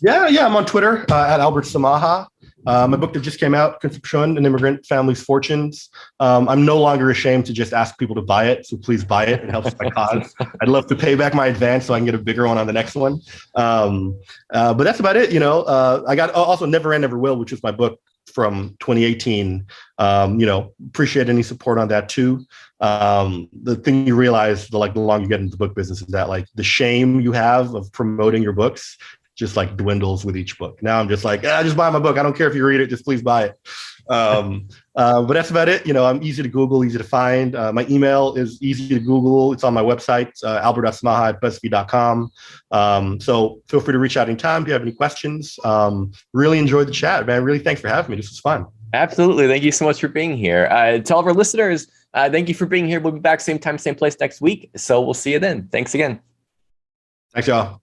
Yeah, I'm on Twitter at Albert Samaha. My book that just came out, Concepcion, An Immigrant Family's Fortunes. I'm no longer ashamed to just ask people to buy it, so please buy it. It helps my cause. I'd love to pay back my advance so I can get a bigger one on the next one. But that's about it. I got also Never End, Never Will, which is my book from 2018. Appreciate any support on that too. The thing you realize, the longer you get into the book business, is that like the shame you have of promoting your books just like dwindles with each book. Now I'm just like, just buy my book. I don't care if you read it, just please buy it. But that's about it. I'm easy to Google, easy to find. My email is easy to Google. It's on my website, albert.samaha@buzzfeed.com. So feel free to reach out anytime if you have any questions. Really enjoyed the chat, man. Really, thanks for having me. This was fun. Absolutely. Thank you so much for being here. To all of our listeners, thank you for being here. We'll be back same time, same place next week. So we'll see you then. Thanks again. Thanks, y'all.